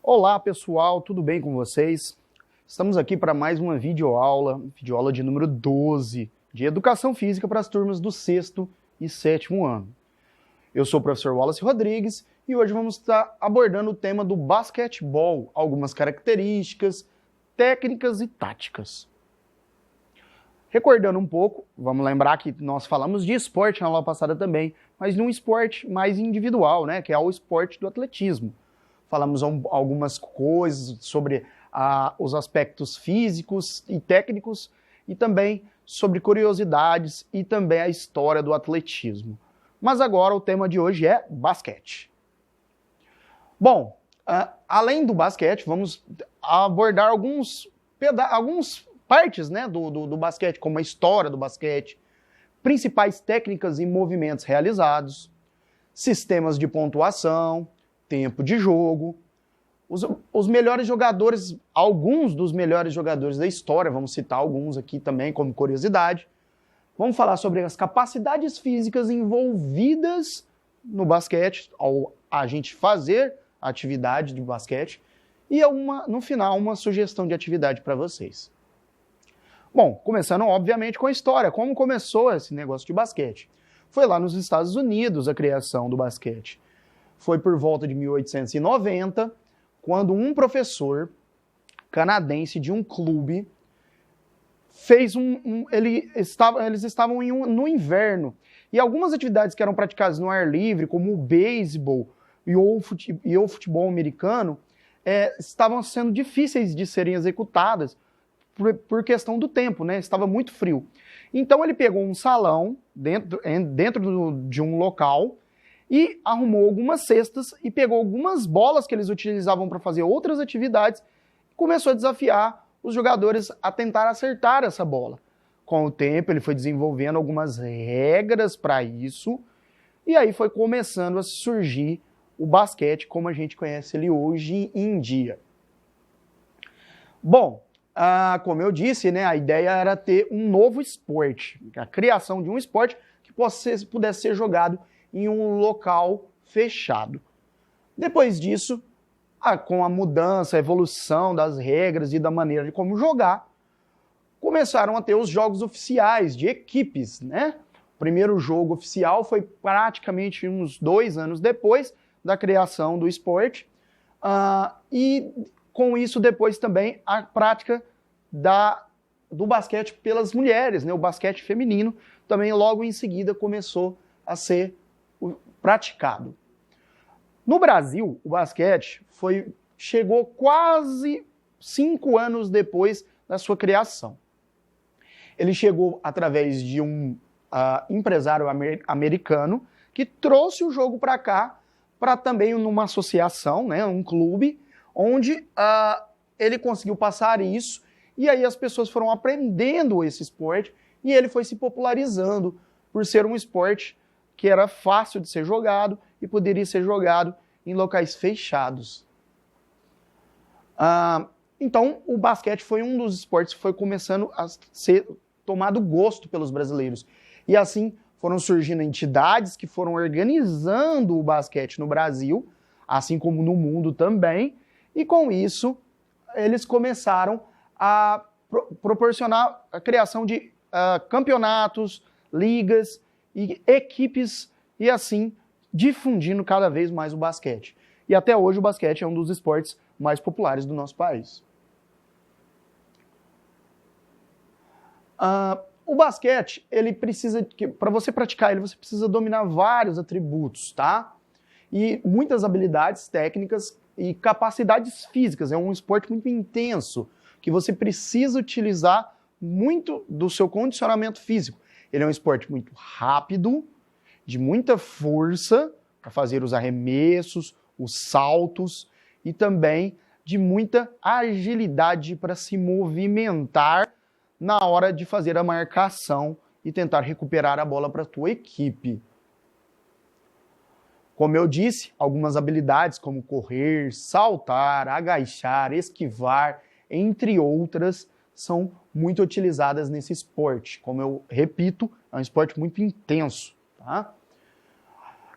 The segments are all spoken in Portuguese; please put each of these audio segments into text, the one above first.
Olá pessoal, tudo bem com vocês? Estamos aqui para mais uma videoaula de número 12, de Educação Física para as turmas do 6º e 7º ano. Eu sou o professor Wallace Rodrigues e hoje vamos estar abordando o tema do basquetebol, algumas características, técnicas e táticas. Recordando um pouco, vamos lembrar que nós falamos de esporte na aula passada também, mas num esporte mais individual, né, que é o esporte do atletismo. Falamos algumas coisas sobre os aspectos físicos e técnicos e também sobre curiosidades e também a história do atletismo. Mas agora o tema de hoje é basquete. Bom, além do basquete, vamos abordar algumas partes, né, do basquete, como a história do basquete, principais técnicas e movimentos realizados, sistemas de pontuação, tempo de jogo, os melhores jogadores, alguns dos melhores jogadores da história, vamos citar alguns aqui também como curiosidade. Vamos falar sobre as capacidades físicas envolvidas no basquete, ao a gente fazer a atividade de basquete, e no final uma sugestão de atividade para vocês. Bom, começando obviamente com a história, como começou esse negócio de basquete. Foi lá nos Estados Unidos a criação do basquete. Foi por volta de 1890, quando um professor canadense de um clube fez eles estavam no inverno, e algumas atividades que eram praticadas no ar livre, como o beisebol e o futebol americano, estavam sendo difíceis de serem executadas por questão do tempo, né? Estava muito frio. Então ele pegou um salão dentro de um local e arrumou algumas cestas e pegou algumas bolas que eles utilizavam para fazer outras atividades e começou a desafiar os jogadores a tentar acertar essa bola. Com o tempo ele foi desenvolvendo algumas regras para isso e aí foi começando a surgir o basquete como a gente conhece ele hoje em dia. Bom, como eu disse, né, a ideia era ter um novo esporte, a criação de um esporte que pudesse ser jogado em um local fechado. Depois disso, com a mudança, a evolução das regras e da maneira de como jogar, começaram a ter os jogos oficiais de equipes, né? O primeiro jogo oficial foi praticamente uns 2 anos depois da criação do esporte, e com isso depois também a prática do basquete pelas mulheres, né? O basquete feminino também logo em seguida começou a ser praticado. No Brasil, o basquete chegou quase 5 anos depois da sua criação. Ele chegou através de um empresário americano que trouxe o jogo para cá, para também numa associação, né, um clube, onde ele conseguiu passar isso, e aí as pessoas foram aprendendo esse esporte, e ele foi se popularizando por ser um esporte que era fácil de ser jogado e poderia ser jogado em locais fechados. Então, o basquete foi um dos esportes que foi começando a ser tomado gosto pelos brasileiros. E assim foram surgindo entidades que foram organizando o basquete no Brasil, assim como no mundo também, e com isso eles começaram a proporcionar a criação de campeonatos, ligas e equipes, e assim difundindo cada vez mais o basquete. E até hoje o basquete é um dos esportes mais populares do nosso país. O basquete, ele precisa, para você praticar ele, você precisa dominar vários atributos, tá? E muitas habilidades técnicas e capacidades físicas. É um esporte muito intenso, que você precisa utilizar muito do seu condicionamento físico. Ele é um esporte muito rápido, de muita força para fazer os arremessos, os saltos e também de muita agilidade para se movimentar na hora de fazer a marcação e tentar recuperar a bola para a tua equipe. Como eu disse, algumas habilidades como correr, saltar, agachar, esquivar, entre outras, são muito utilizadas nesse esporte. Como eu repito, é um esporte muito intenso, tá?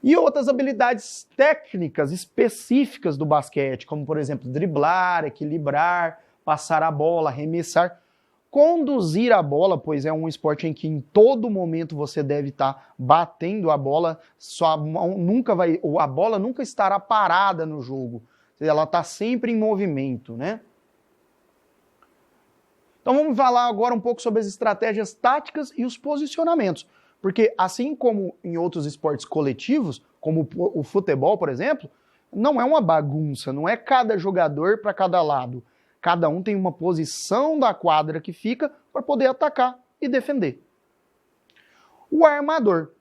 E outras habilidades técnicas específicas do basquete, como por exemplo, driblar, equilibrar, passar a bola, arremessar, conduzir a bola, pois é um esporte em que em todo momento você deve estar batendo a bola, a bola nunca estará parada no jogo, ela está sempre em movimento, né? Então vamos falar agora um pouco sobre as estratégias táticas e os posicionamentos, porque assim como em outros esportes coletivos, como o futebol, por exemplo, não é uma bagunça, não é cada jogador para cada lado. Cada um tem uma posição da quadra que fica para poder atacar e defender. O armador.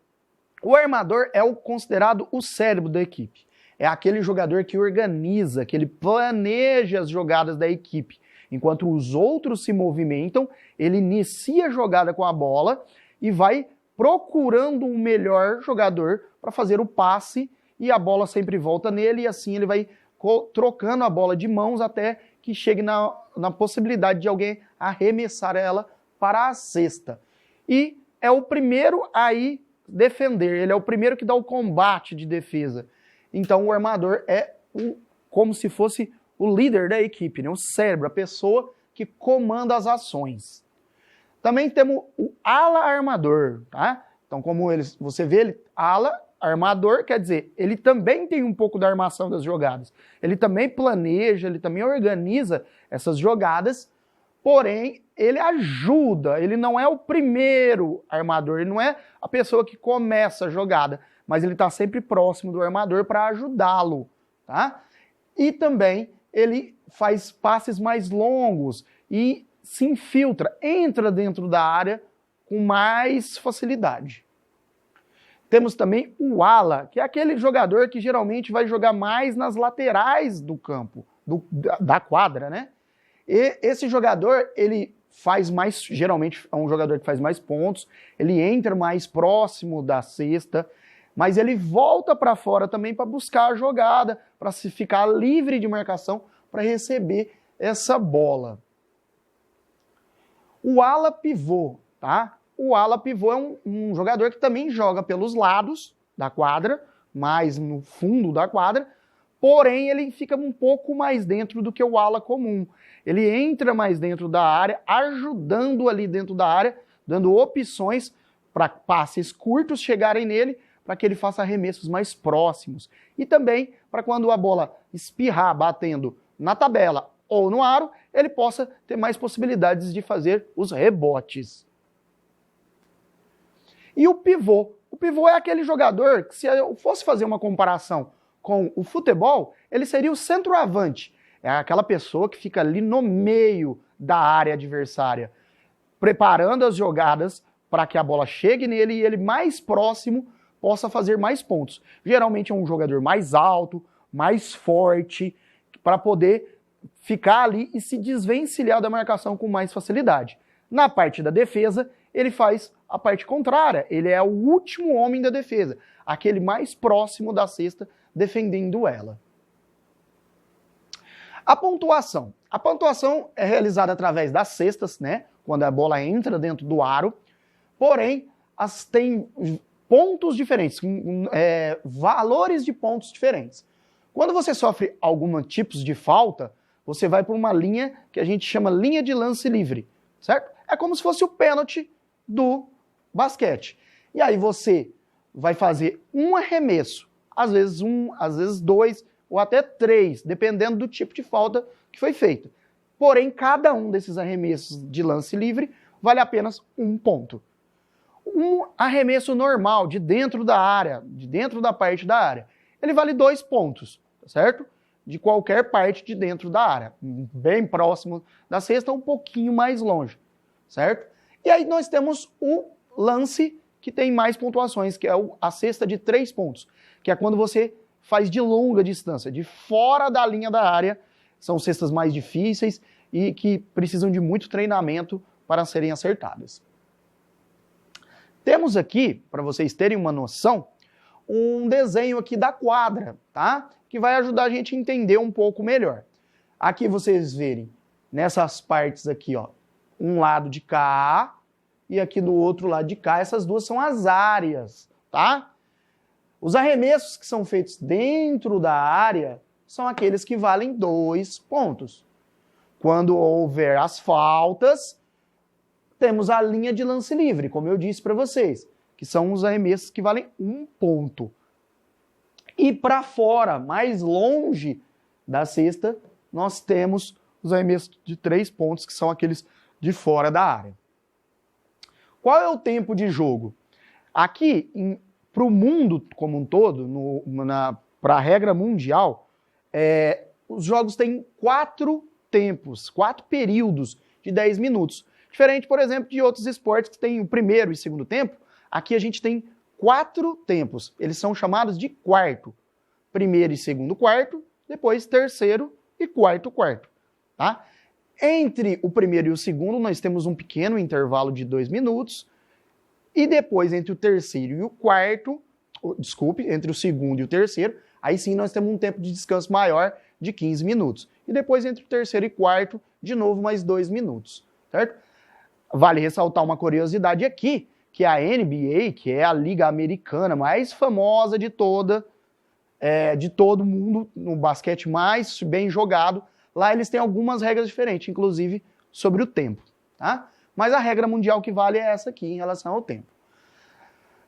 O armador é o considerado o cérebro da equipe. É aquele jogador que organiza, que ele planeja as jogadas da equipe. Enquanto os outros se movimentam, ele inicia a jogada com a bola e vai procurando um melhor jogador para fazer o passe e a bola sempre volta nele e assim ele vai trocando a bola de mãos até que chegue na possibilidade de alguém arremessar ela para a cesta. E é o primeiro a ir defender, ele é o primeiro que dá o combate de defesa. Então o armador é como se fosse o líder da equipe, né? O cérebro, a pessoa que comanda as ações. Também temos o ala armador, tá? Então como você vê, ele ala armador, quer dizer, ele também tem um pouco da armação das jogadas. Ele também planeja, ele também organiza essas jogadas, porém, ele ajuda, ele não é o primeiro armador, ele não é a pessoa que começa a jogada, mas ele está sempre próximo do armador para ajudá-lo, tá? E também ele faz passes mais longos e se infiltra, entra dentro da área com mais facilidade. Temos também o ala, que é aquele jogador que geralmente vai jogar mais nas laterais do campo, da quadra, né? E esse jogador, ele faz mais, geralmente é um jogador que faz mais pontos, ele entra mais próximo da cesta, mas ele volta para fora também para buscar a jogada, para se ficar livre de marcação, para receber essa bola. O ala pivô, tá? O ala pivô é um jogador que também joga pelos lados da quadra, mais no fundo da quadra, porém ele fica um pouco mais dentro do que o ala comum. Ele entra mais dentro da área, ajudando ali dentro da área, dando opções para passes curtos chegarem nele, para que ele faça arremessos mais próximos. E também para quando a bola espirrar batendo na tabela ou no aro, ele possa ter mais possibilidades de fazer os rebotes. E o pivô. O pivô é aquele jogador que, se eu fosse fazer uma comparação com o futebol, ele seria o centroavante. É aquela pessoa que fica ali no meio da área adversária, preparando as jogadas para que a bola chegue nele e ele mais próximo possa fazer mais pontos. Geralmente é um jogador mais alto, mais forte, para poder ficar ali e se desvencilhar da marcação com mais facilidade. Na parte da defesa, ele faz a parte contrária, ele é o último homem da defesa, aquele mais próximo da cesta defendendo ela. A pontuação. A pontuação é realizada através das cestas, né? Quando a bola entra dentro do aro, porém, tem pontos diferentes, valores de pontos diferentes. Quando você sofre alguns tipos de falta, você vai por uma linha que a gente chama linha de lance livre, certo? É como se fosse o pênalti do basquete. E aí você vai fazer um arremesso, às vezes dois, ou até três, dependendo do tipo de falta que foi feita. Porém, cada um desses arremessos de lance livre vale apenas um ponto. Um arremesso normal, de dentro da área, de dentro da parte da área, ele vale 2 pontos, certo? De qualquer parte de dentro da área, bem próximo da cesta, um pouquinho mais longe, certo? E aí nós temos o lance que tem mais pontuações, que é a cesta de 3 pontos, que é quando você faz de longa distância, de fora da linha da área. São cestas mais difíceis e que precisam de muito treinamento para serem acertadas. Temos aqui, para vocês terem uma noção, um desenho aqui da quadra, tá? Que vai ajudar a gente a entender um pouco melhor. Aqui vocês verem, nessas partes aqui, ó, um lado de cá e aqui do outro lado de cá, essas duas são as áreas, tá? Os arremessos que são feitos dentro da área são aqueles que valem 2 pontos. Quando houver as faltas, temos a linha de lance livre, como eu disse para vocês, que são os arremessos que valem 1 ponto. E para fora, mais longe da cesta, nós temos os arremessos de 3 pontos, que são aqueles de fora da área. Qual é o tempo de jogo? Aqui, para o mundo como um todo, para a regra mundial, os jogos têm 4 tempos, 4 períodos de 10 minutos. Diferente, por exemplo, de outros esportes que tem o primeiro e segundo tempo, aqui a gente tem 4 tempos. Eles são chamados de quarto. Primeiro e segundo quarto, depois terceiro e quarto quarto. Tá? Entre o primeiro e o segundo, nós temos um pequeno intervalo de 2 minutos. E depois, entre o terceiro e o quarto, entre o segundo e o terceiro, aí sim nós temos um tempo de descanso maior de 15 minutos. E depois, entre o terceiro e quarto, de novo mais 2 minutos. Certo? Vale ressaltar uma curiosidade aqui, que a NBA, que é a liga americana mais famosa de todo mundo, no basquete mais bem jogado, lá eles têm algumas regras diferentes, inclusive sobre o tempo. Tá? Mas a regra mundial que vale é essa aqui em relação ao tempo.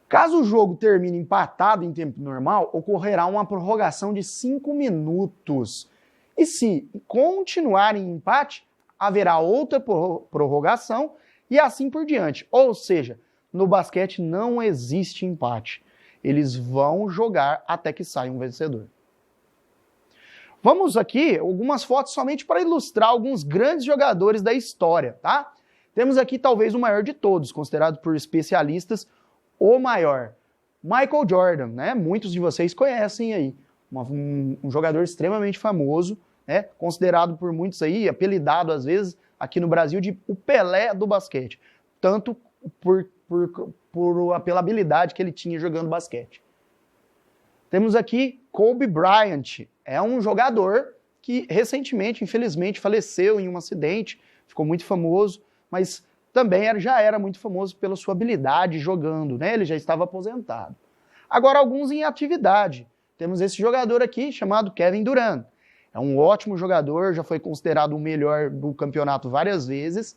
Caso o jogo termine empatado em tempo normal, ocorrerá uma prorrogação de 5 minutos. E se continuar em empate, haverá outra prorrogação e assim por diante. Ou seja, no basquete não existe empate. Eles vão jogar até que saia um vencedor. Vamos aqui algumas fotos somente para ilustrar alguns grandes jogadores da história, tá? Temos aqui talvez o maior de todos, considerado por especialistas o maior. Michael Jordan, né? Muitos de vocês conhecem aí. Um jogador extremamente famoso, né? Considerado por muitos aí, apelidado às vezes aqui no Brasil de o Pelé do basquete. Tanto pela habilidade que ele tinha jogando basquete. Temos aqui Kobe Bryant. É um jogador que recentemente, infelizmente, faleceu em um acidente. Ficou muito famoso, mas também já era muito famoso pela sua habilidade jogando, né? Ele já estava aposentado. Agora, alguns em atividade. Temos esse jogador aqui, chamado Kevin Durant. É um ótimo jogador, já foi considerado o melhor do campeonato várias vezes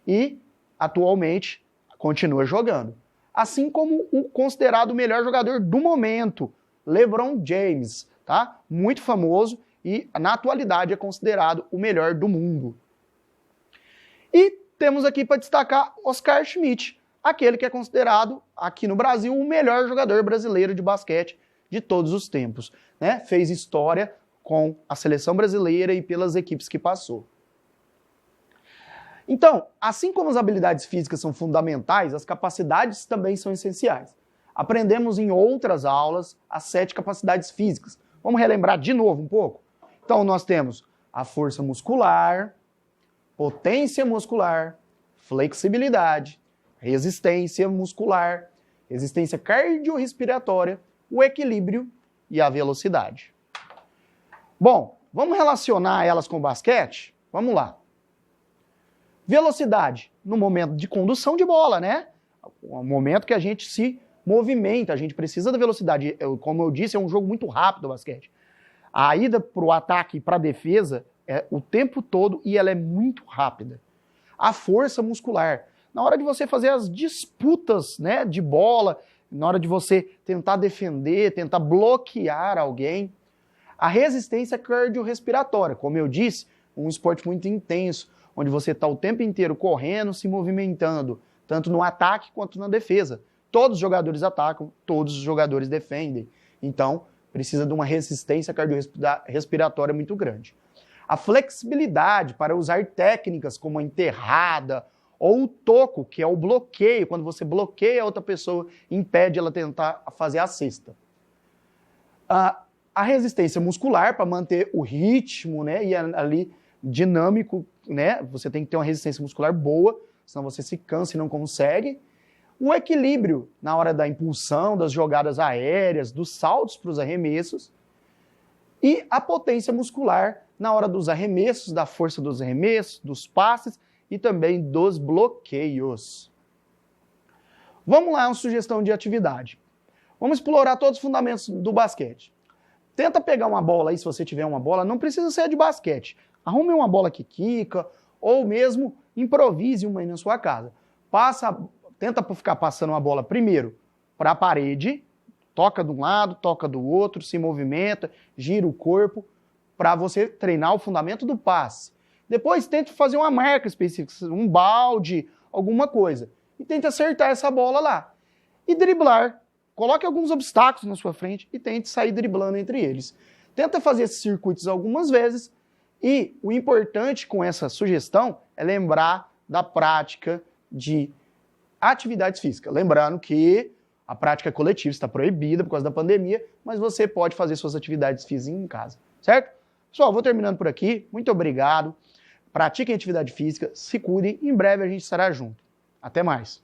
e, atualmente, continua jogando. Assim como o considerado o melhor jogador do momento, LeBron James, tá? Muito famoso e, na atualidade, é considerado o melhor do mundo. E temos aqui para destacar Oscar Schmidt, aquele que é considerado, aqui no Brasil, o melhor jogador brasileiro de basquete de todos os tempos, né? Fez história com a seleção brasileira e pelas equipes que passou. Então, assim como as habilidades físicas são fundamentais, as capacidades também são essenciais. Aprendemos em outras aulas as 7 capacidades físicas. Vamos relembrar de novo um pouco? Então, nós temos a força muscular, potência muscular, flexibilidade, resistência muscular, resistência cardiorrespiratória, o equilíbrio e a velocidade. Bom, vamos relacionar elas com o basquete? Vamos lá. Velocidade, no momento de condução de bola, né? O momento que a gente se movimenta, a gente precisa da velocidade. Como eu disse, é um jogo muito rápido o basquete. A ida para o ataque e para a defesa é o tempo todo e ela é muito rápida. A força muscular, na hora de você fazer as disputas, né, de bola, na hora de você tentar defender, tentar bloquear alguém. A resistência cardiorrespiratória, como eu disse, um esporte muito intenso, onde você está o tempo inteiro correndo, se movimentando, tanto no ataque quanto na defesa. Todos os jogadores atacam, todos os jogadores defendem. Então, precisa de uma resistência cardiorrespiratória muito grande. A flexibilidade para usar técnicas como a enterrada ou o toco, que é o bloqueio, quando você bloqueia a outra pessoa e impede ela tentar fazer a cesta. A resistência muscular para manter o ritmo, né, e ali dinâmico, né, você tem que ter uma resistência muscular boa, senão você se cansa e não consegue. O equilíbrio na hora da impulsão, das jogadas aéreas, dos saltos para os arremessos. E a potência muscular na hora dos arremessos, da força dos arremessos, dos passes e também dos bloqueios. Vamos lá, uma sugestão de atividade. Vamos explorar todos os fundamentos do basquete. Tenta pegar uma bola aí, se você tiver uma bola, não precisa ser de basquete. Arrume uma bola que quica, ou mesmo improvise uma aí na sua casa. Tenta ficar passando uma bola primeiro para a parede, toca de um lado, toca do outro, se movimenta, gira o corpo, para você treinar o fundamento do passe. Depois tente fazer uma marca específica, um balde, alguma coisa. E tente acertar essa bola lá. E driblar. Coloque alguns obstáculos na sua frente e tente sair driblando entre eles. Tenta fazer esses circuitos algumas vezes e o importante com essa sugestão é lembrar da prática de atividades físicas. Lembrando que a prática coletiva está proibida por causa da pandemia, mas você pode fazer suas atividades físicas em casa, certo? Pessoal, vou terminando por aqui. Muito obrigado. Pratiquem atividade física, se cuidem. Em breve a gente estará junto. Até mais.